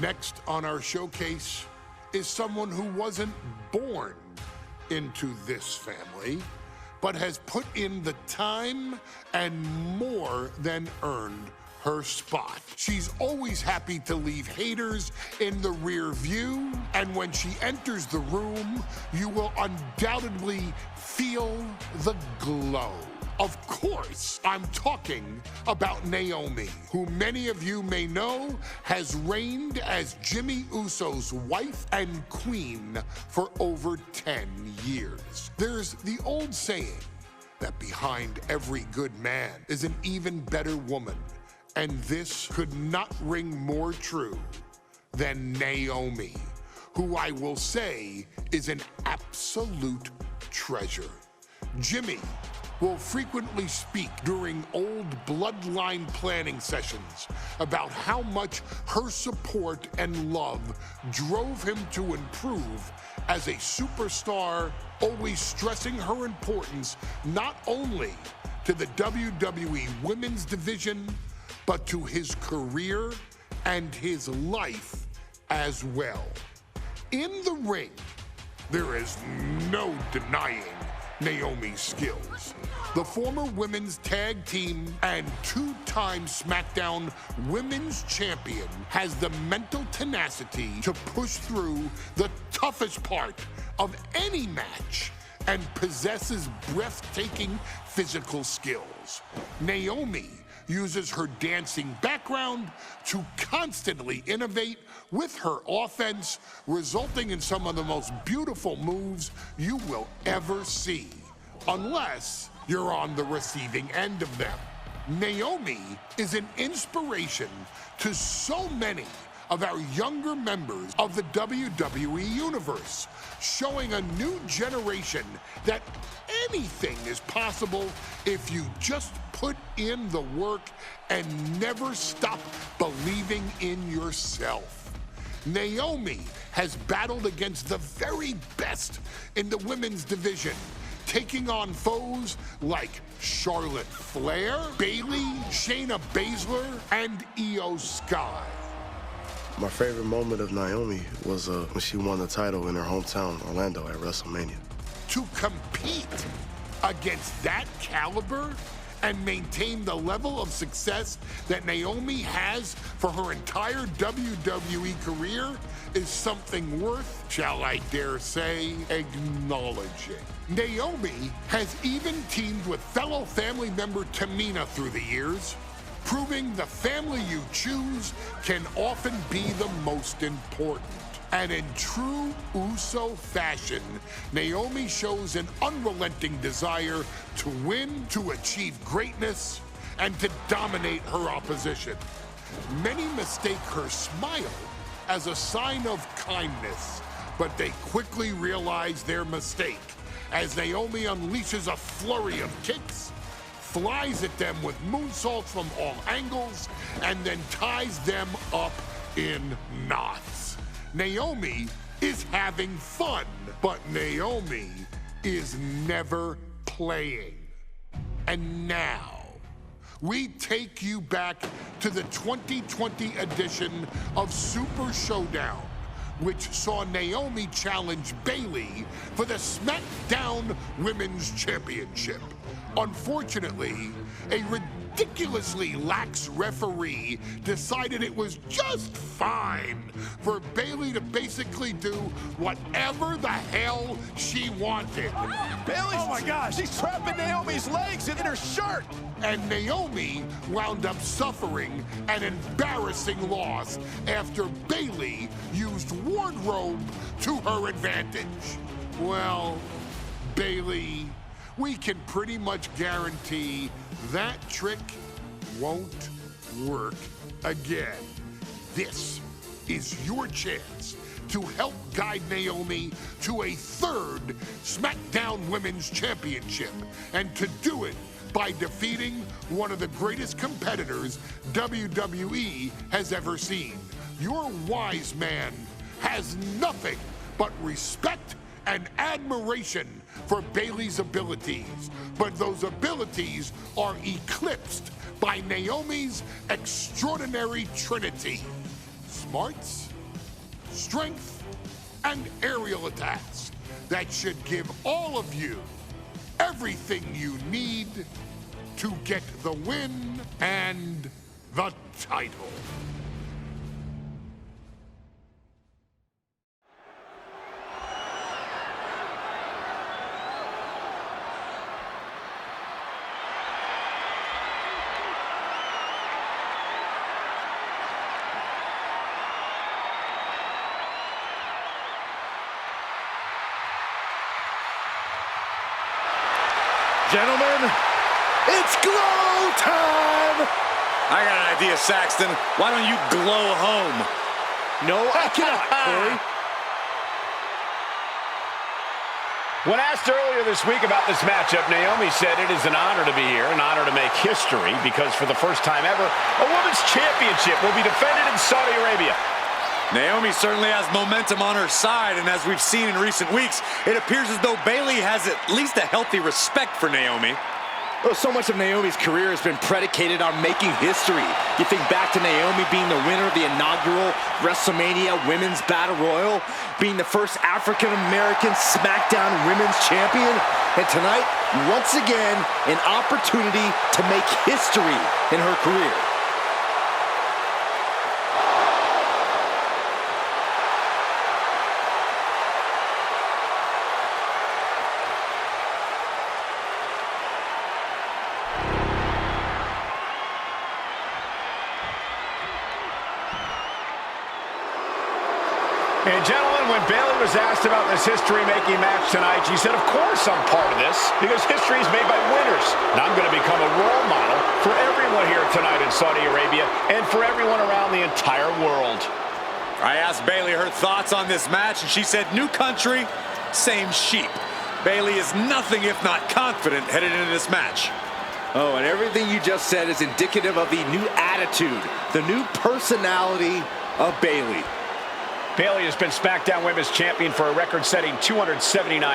Next on our showcase is someone who wasn't born into this family, but has put in the time and more than earned her spot. She's always happy to leave haters in the rear view, and when she enters the room, you will undoubtedly feel the glow. Of course, I'm talking about Naomi, who many of you may know has reigned as Jimmy Uso's wife and queen for over 10 years. There's the old saying that behind every good man is an even better woman, and this could not ring more true than Naomi, who I will say is an absolute treasure. Jimmy will frequently speak during old bloodline planning sessions about how much her support and love drove him to improve as a superstar, always stressing her importance not only to the WWE Women's Division, but to his career and his life as well. In the ring, there is no denying Naomi's skills. The former women's tag team and two-time SmackDown Women's Champion has the mental tenacity to push through the toughest part of any match and possesses breathtaking physical skills. Naomi uses her dancing background to constantly innovate with her offense, resulting in some of the most beautiful moves you will ever see, unless you're on the receiving end of them. Naomi is an inspiration to so many of our younger members of the WWE Universe, showing a new generation that anything is possible if you just put in the work and never stop believing in yourself. Naomi has battled against the very best in the women's division, taking on foes like Charlotte Flair, Bayley, Shayna Baszler, and Io Sky. My favorite moment of Naomi was when she won the title in her hometown, Orlando, at WrestleMania. To compete against that caliber and maintain the level of success that Naomi has for her entire WWE career is something worth, shall I dare say, acknowledging. Naomi has even teamed with fellow family member Tamina through the years, proving the family you choose can often be the most important. And in true Uso fashion, Naomi shows an unrelenting desire to win, to achieve greatness, and to dominate her opposition. Many mistake her smile as a sign of kindness, but they quickly realize their mistake as Naomi unleashes a flurry of kicks, flies at them with moonsaults from all angles, and then ties them up in knots. Naomi is having fun, but Naomi is never playing. And now, we take you back to the 2020 edition of Super Showdown, which saw Naomi challenge Bayley for the SmackDown Women's Championship. Unfortunately, a ridiculously lax referee decided it was just fine for Bayley to basically do whatever the hell she wanted. Bayley, oh my gosh, she's trapping Naomi's legs in her shirt. And Naomi wound up suffering an embarrassing loss after Bayley used wardrobe to her advantage. Well, Bayley, we can pretty much guarantee that trick won't work again. This is your chance to help guide Naomi to a third SmackDown Women's Championship, and to do it by defeating one of the greatest competitors WWE has ever seen. Your wise man has nothing but respect and admiration for Bayley's abilities, but those abilities are eclipsed by Naomi's extraordinary trinity: smarts, strength, and aerial attacks that should give all of you everything you need to get the win and the title. Gentlemen, it's glow time! I got an idea, Saxton. Why don't you glow home? No, I cannot, Corey. When asked earlier this week about this matchup, Naomi said it is an honor to be here, an honor to make history, because for the first time ever, a women's championship will be defended in Saudi Arabia. Naomi certainly has momentum on her side, and as we've seen in recent weeks, it appears as though Bayley has at least a healthy respect for Naomi. Well, so much of Naomi's career has been predicated on making history. You think back to Naomi being the winner of the inaugural WrestleMania Women's Battle Royal, being the first African-American SmackDown Women's Champion, and tonight, once again, an opportunity to make history in her career. And gentlemen, when Bayley was asked about this history-making match tonight, she said, of course I'm part of this, because history is made by winners. And I'm going to become a role model for everyone here tonight in Saudi Arabia and for everyone around the entire world. I asked Bayley her thoughts on this match, and she said, new country, same sheep. Bayley is nothing if not confident headed into this match. Oh, and everything you just said is indicative of the new attitude, the new personality of Bayley. Bayley has been SmackDown Women's Champion for a record-setting 279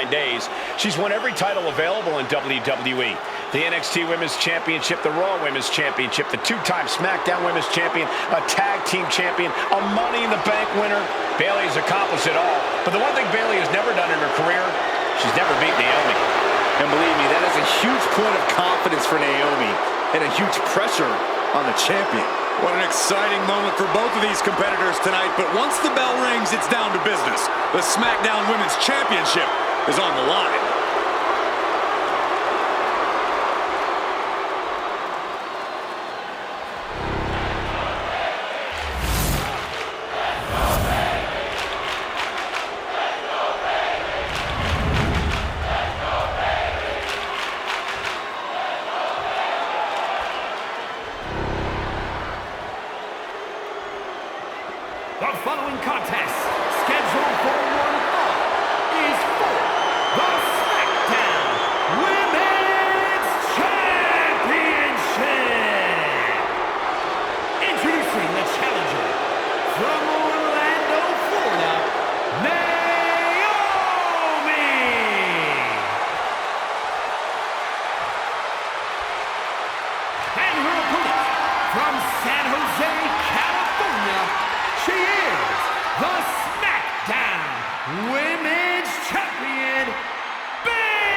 days. She's won every title available in WWE. The NXT Women's Championship, the Raw Women's Championship, the two-time SmackDown Women's Champion, a Tag Team Champion, a Money in the Bank winner. Bayley has accomplished it all. But the one thing Bayley has never done in her career, she's never beat Naomi. And believe me, that is a huge point of confidence for Naomi and a huge pressure on the champion. What an exciting moment for both of these competitors tonight, but once the bell rings, it's down to business. The SmackDown Women's Championship is on the line. The following contest, scheduled for one fall, is for the SmackDown Women's Championship. Introducing the challenger from Orlando, Florida, Naomi. And her opponent from San Jose, California, she is the SmackDown Women's Champion, Bayley!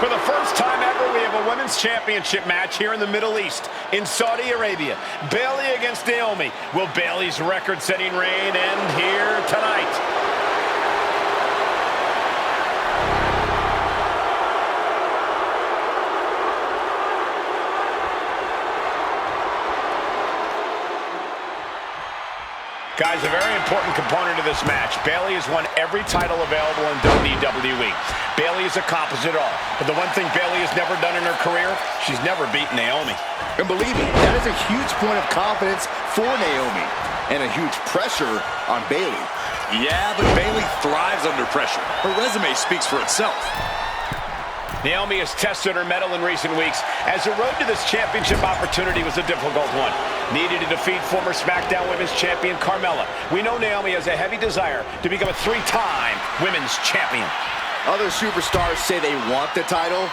For the first time ever, we have a Women's Championship match here in the Middle East, in Saudi Arabia. Bayley against Naomi. Will Bayley's record-setting reign end here tonight? Guys, a very important component of this match. Bayley has won every title available in WWE. Bayley has accomplished it all. But the one thing Bayley has never done in her career, she's never beaten Naomi. And believe me, that is a huge point of confidence for Naomi and a huge pressure on Bayley. Yeah, but Bayley thrives under pressure. Her resume speaks for itself. Naomi has tested her mettle in recent weeks, as the road to this championship opportunity was a difficult one. Needed to defeat former SmackDown Women's Champion Carmella. We know Naomi has a heavy desire to become a three-time Women's Champion. Other superstars say they want the title,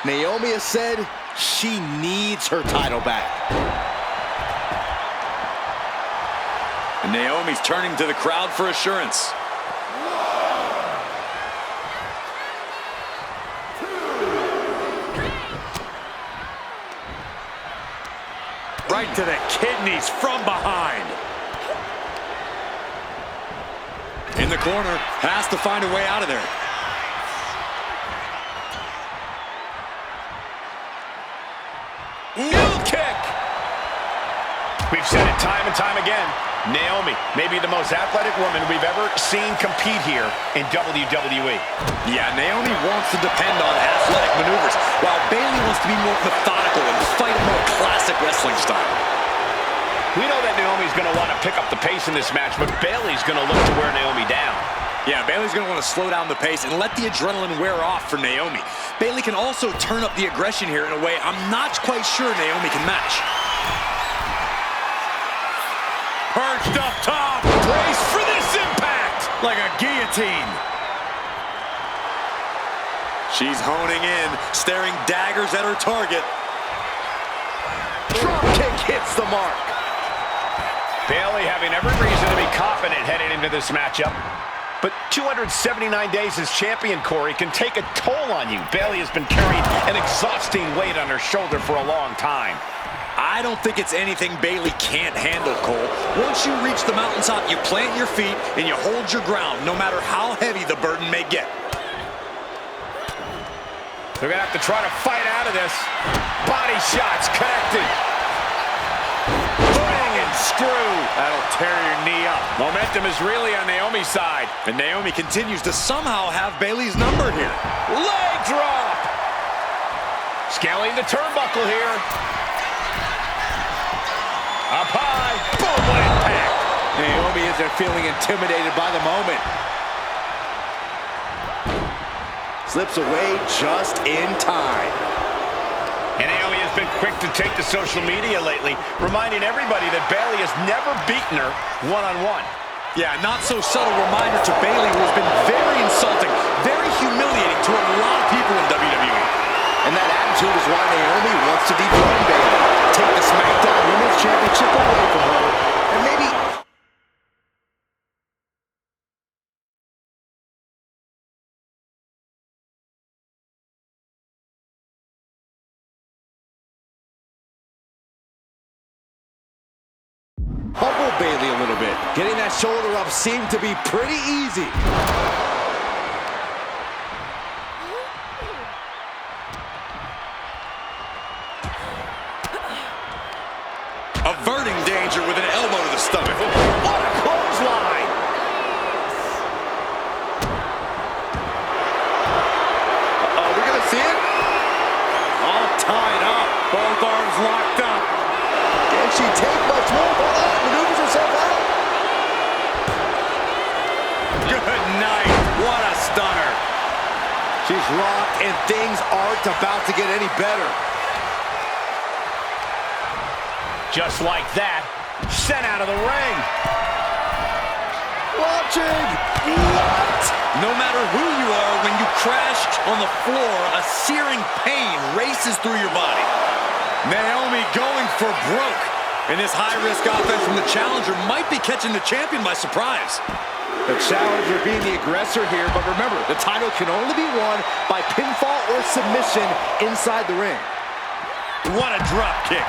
Naomi has said she needs her title back. And Naomi's turning to the crowd for assurance. Right to the kidneys from behind. In the corner, has to find a way out of there. New kick! We've said it time and time again. Naomi may be the most athletic woman we've ever seen compete here in WWE. Yeah, Naomi wants to depend on athletic maneuvers, while Bayley wants to be more methodical and fight a more classic wrestling style. We know that Naomi's going to want to pick up the pace in this match, but Bayley's going to look to wear Naomi down. Yeah, Bayley's going to want to slow down the pace and let the adrenaline wear off for Naomi. Bayley can also turn up the aggression here in a way I'm not quite sure Naomi can match. Perched up top, brace for this impact, like a guillotine. She's honing in, staring daggers at her target. Drop kick hits the mark. Bayley having every reason to be confident heading into this matchup. But 279 days as champion, Corey, can take a toll on you. Bayley has been carrying an exhausting weight on her shoulder for a long time. I don't think it's anything Bayley can't handle, Cole. Once you reach the mountaintop, you plant your feet and you hold your ground, no matter how heavy the burden may get. They're going to have to try to fight out of this. Body shots connected. Bang and screw. That'll tear your knee up. Momentum is really on Naomi's side. And Naomi continues to somehow have Bayley's number here. Leg drop. Scaling the turnbuckle here. Up high. Boom, what impact. Naomi isn't feeling intimidated by the moment. Slips away just in time. And Naomi has been quick to take to social media lately, reminding everybody that Bayley has never beaten her one-on-one. Yeah, not so subtle reminder to Bayley, who has been very insulting, very humiliating to a lot of people in WWE. And that attitude is why Naomi wants to dethrone Bayley. Take the SmackDown Women's Championship away from her, and maybe... humble Bayley a little bit. Getting that shoulder up seemed to be pretty easy. Averting danger with an elbow to the stomach. What a clothesline! Uh-oh, we're gonna see it? All tied up. Both arms locked up. Can she take much more? Hold on, maneuvers herself out. Good night. What a stunner. She's rocked, and things aren't about to get any better. Just like that, sent out of the ring. Launching! What? No matter who you are, when you crash on the floor, a searing pain races through your body. Naomi going for broke. And this high-risk offense from the challenger might be catching the champion by surprise. The challenger being the aggressor here, but remember, the title can only be won by pinfall or submission inside the ring. What a drop kick.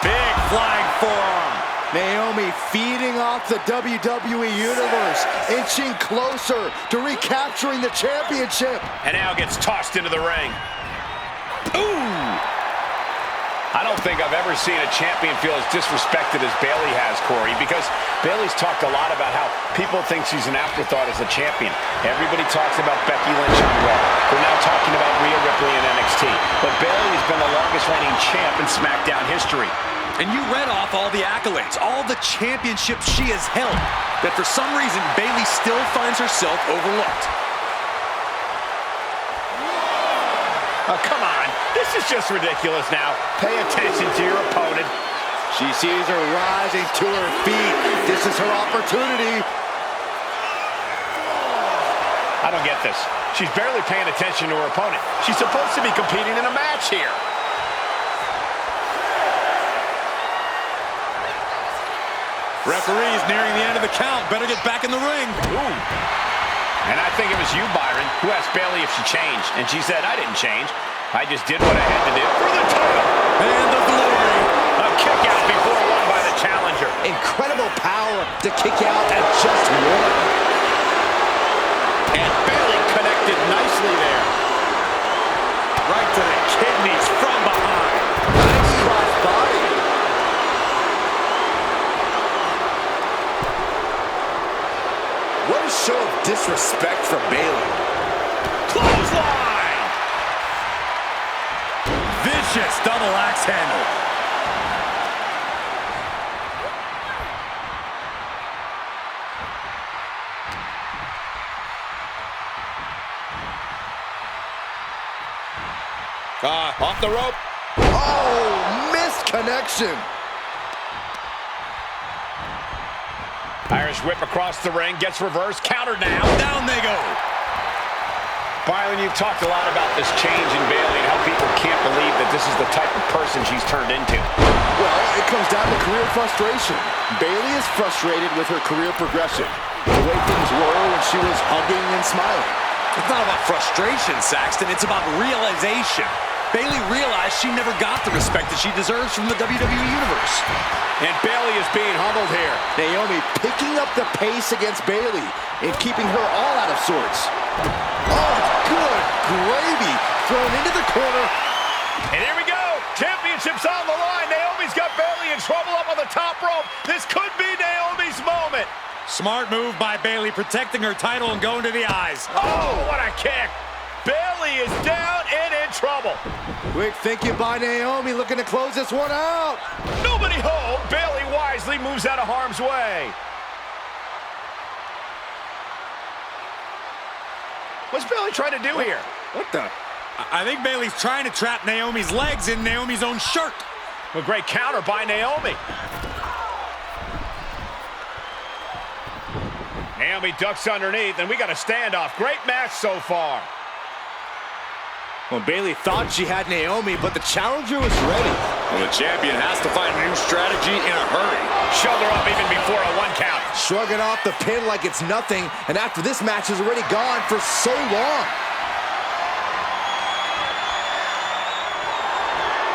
Big flying forearm. Naomi feeding off the WWE Universe, inching closer to recapturing the championship. And now gets tossed into the ring. Ooh! I don't think I've ever seen a champion feel as disrespected as Bayley has, Corey, because Bayley's talked a lot about how people think she's an afterthought as a champion. Everybody talks about Becky Lynch on Raw. They're now talking about Rhea Ripley in NXT. But Bayley has been the longest reigning champ in SmackDown history. And you read off all the accolades, all the championships she has held, that for some reason Bayley still finds herself overlooked. Oh, come on. This is just ridiculous now. Pay attention to your opponent. She sees her rising to her feet. This is her opportunity. don't get this. She's barely paying attention to her opponent. She's supposed to be competing in a match here. Referee's nearing the end of the count. Better get back in the ring. Ooh. And I think it was you, Byron, who asked Bayley if she changed. And she said, I didn't change. I just did what I had to do for the title. And the glory. A kick out before won by the challenger. Incredible power to kick out at just one. And Bayley connected nicely there. Right to the kidneys from behind. Nice cross body. What a show of disrespect from Bayley. Clothesline! Vicious double axe handle. Off the rope. Oh, missed connection. Irish whip across the ring, gets reversed, countered now. Down they go. Byron, you've talked a lot about this change in Bayley and how people can't believe that this is the type of person she's turned into. Well, it comes down to career frustration. Bayley is frustrated with her career progression. The way things were when she was hugging and smiling. It's not about frustration, Saxton. It's about realization. Bayley realized she never got the respect that she deserves from the WWE Universe. And Bayley is being humbled here. Naomi picking up the pace against Bayley and keeping her all out of sorts. Oh, good gravy. Thrown into the corner. And here we go. Championship's on the line. Naomi's got Bayley in trouble up on the top rope. This could be Naomi's moment. Smart move by Bayley, protecting her title and going to the eyes. Oh, what a kick. Bayley is down and in trouble. Quick thinking by Naomi, looking to close this one out. Nobody home. Bayley wisely moves out of harm's way. What's Bayley trying to do here? What the? I think Bayley's trying to trap Naomi's legs in Naomi's own shirt. A great counter by Naomi. Naomi ducks underneath, and we got a standoff. Great match so far. Well, Bayley thought she had Naomi, but the challenger was ready. Well, the champion has to find a new strategy in a hurry. Shoulder up even before a 1 count. Shrugging off the pin like it's nothing, and after this match is already gone for so long.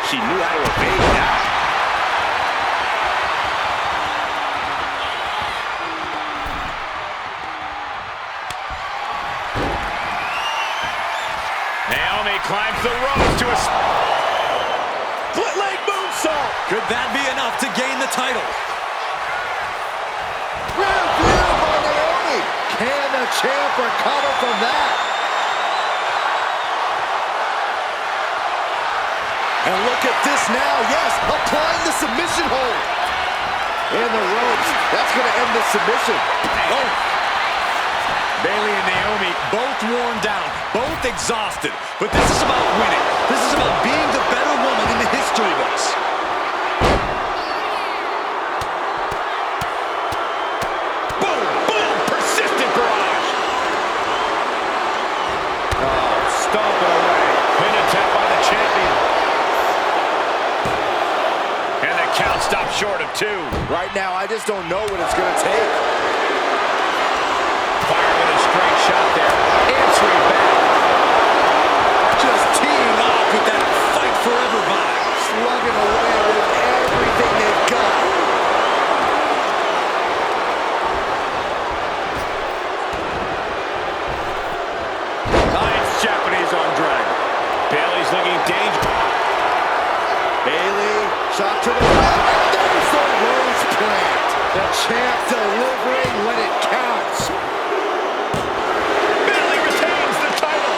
She knew how to evade that. Naomi climbs the ropes to a split leg moonsault. Could that be enough to gain the title? Rear view by Naomi. Can the champ recover from that? And look at this now. Yes, applying the submission hold. In the ropes. That's going to end the submission. Oh. Bayley and Naomi both worn down, both exhausted. But this is about winning. This is about being the better woman in the history books. Boom, boom, persistent barrage. Oh, stomp it away. Pin attempt by the champion. And the count stopped short of 2. Right now, I just don't know what it's going to take. Fire with a straight shot there. Answering back. Just teeing off with that fight forever vibe. Slugging away with everything they've got. Nice Japanese arm drag. Bayley's looking dangerous. Bayley, shot to the back. There's the rose plant. The champ delivering when it counts. Bayley retains the title.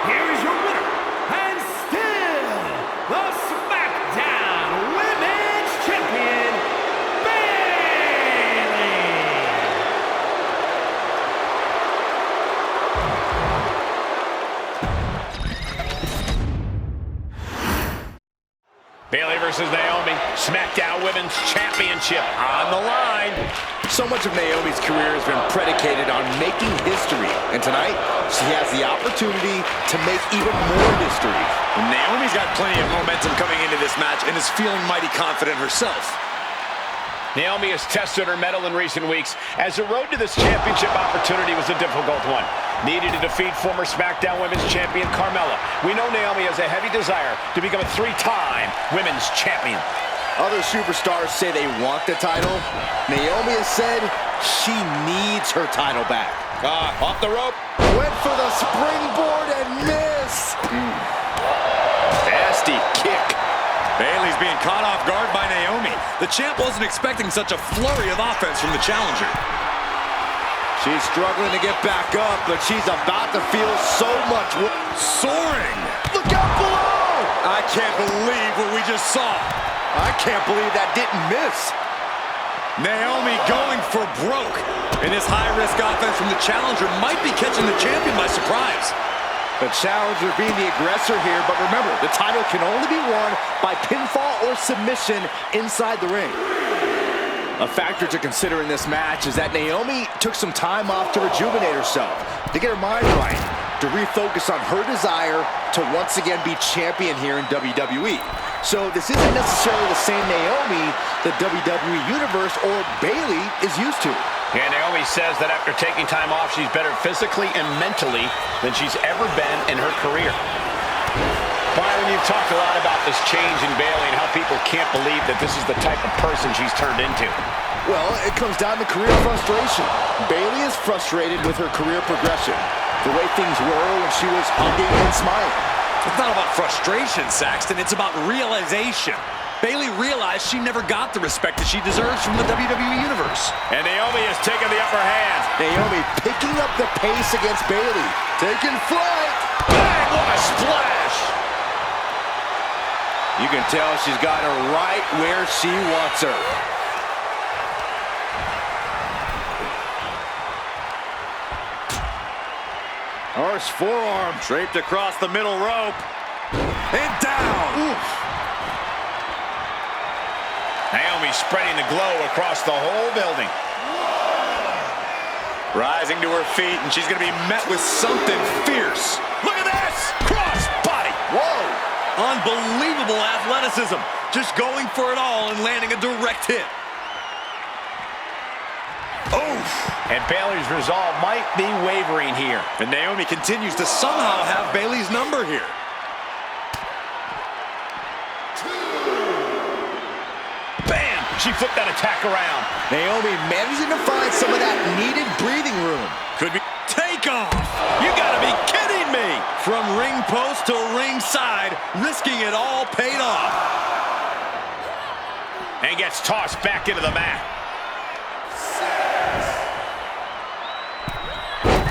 Here is your winner, and still the SmackDown Women's Champion, Bayley. Bayley versus Naomi, SmackDown Women's Championship on the line. So much of Naomi's career has been predicated on making history. And tonight, she has the opportunity to make even more history. Naomi's got plenty of momentum coming into this match and is feeling mighty confident herself. Naomi has tested her mettle in recent weeks, as the road to this championship opportunity was a difficult one. Needed to defeat former SmackDown Women's Champion Carmella. We know Naomi has a heavy desire to become a 3-time Women's Champion. Other superstars say they want the title. Naomi has said she needs her title back. Off the rope. Went for the springboard and missed. Nasty kick. Bayley's being caught off guard by Naomi. The champ wasn't expecting such a flurry of offense from the challenger. She's struggling to get back up, but she's about to feel so much. Soaring. Look out below! I can't believe what we just saw. I can't believe that didn't miss. Naomi going for broke. And this high-risk offense from the challenger might be catching the champion by surprise. The challenger being the aggressor here, but remember, the title can only be won by pinfall or submission inside the ring. A factor to consider in this match is that Naomi took some time off to rejuvenate herself, to get her mind right, to refocus on her desire to once again be champion here in WWE. So this isn't necessarily the same Naomi the WWE Universe or Bayley is used to. Yeah, Naomi says that after taking time off, she's better physically and mentally than she's ever been in her career. Byron, you've talked a lot about this change in Bayley and how people can't believe that this is the type of person she's turned into. Well, it comes down to career frustration. Bayley is frustrated with her career progression, the way things were when she was hugging and smiling. It's not about frustration, Saxton. It's about realization. Bayley realized she never got the respect that she deserves from the WWE Universe. And Naomi has taken the upper hand. Naomi picking up the pace against Bayley. Taking flight. Bang, what a splash! You can tell she's got her right where she wants her. Harsh forearm. Draped across the middle rope. And down. Oof. Naomi spreading the glow across the whole building. Rising to her feet, and she's going to be met with something fierce. Look at this! Cross body! Whoa! Unbelievable athleticism. Just going for it all and landing a direct hit. Oof! And Bayley's resolve might be wavering here. And Naomi continues to somehow have Bayley's number here. Bam! She flipped that attack around. Naomi managing to find some of that needed breathing room. Could be takeoff. You gotta be kidding me. From ring post to ringside, risking it all paid off. And gets tossed back into the mat.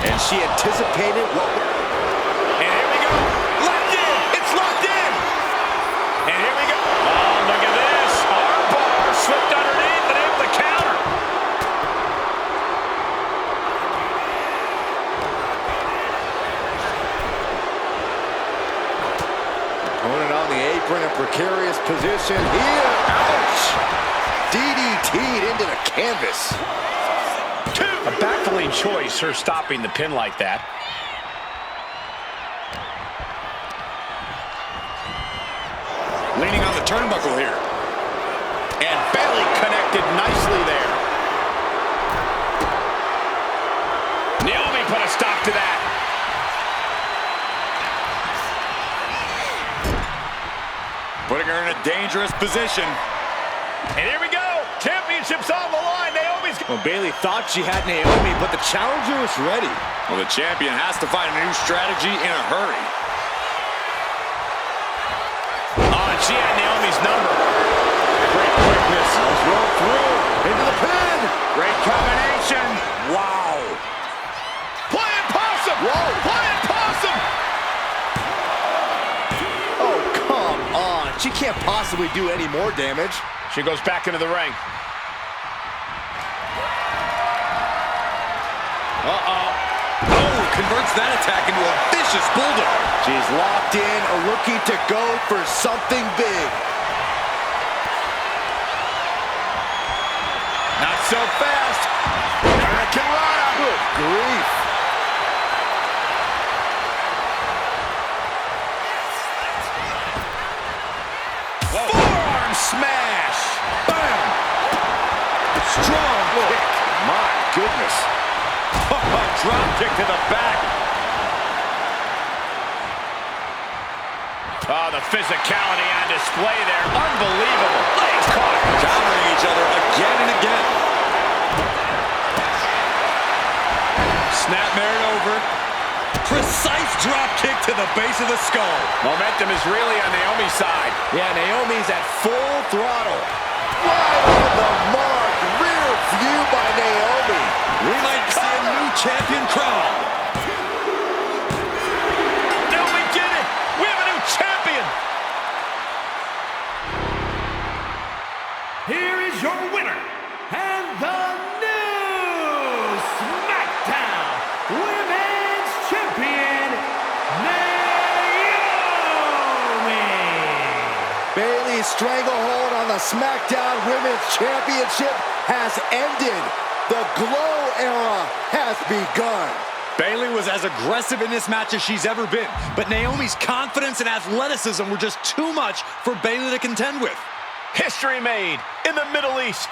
And she anticipated what... And here we go. Locked in. It's locked in. And here we go. Oh, look at this. Arm bar slipped underneath and able to counter. Opponent on the apron, a precarious position here. Ouch! DDT'd into the canvas. A baffling choice, her stopping the pin like that. Leaning on the turnbuckle here. And Bayley connected nicely there. Naomi put a stop to that. Putting her in a dangerous position. And here we go. Championship's on the line. Naomi's... Well, Bayley thought she had Naomi, but the challenger was ready. Well, the champion has to find a new strategy in a hurry. Oh, and she had Naomi's number. Great quickness. Let's roll through. Into the pin. Great combination. Wow. Playing possum. Whoa. Playing possum. Oh, come on. She can't possibly do any more damage. She goes back into the ring. Uh-oh. Oh, converts that attack into a vicious bulldog. She's locked in, looking to go for something big. so fast. American Rana. Good grief. Forearm smash. Bam. Strong kick. My goodness. Drop kick to the back. Oh, the physicality on display there. Unbelievable. Legs caught. Countering each other again and again. Snapmare over. Precise drop kick to the base of the skull. Momentum is really on Naomi's side. Yeah, Naomi's at full throttle. Right on the mark. Rear view by Naomi. We might see a new champion crown. No, we did it. We have a new champion. Here is your winner, and the new SmackDown Women's Champion, Naomi! Bayley's stranglehold on the SmackDown Women's Championship has ended. The Glow era has begun. Bayley was as aggressive in this match as she's ever been, but Naomi's confidence and athleticism were just too much for Bayley to contend with. History made in the Middle East.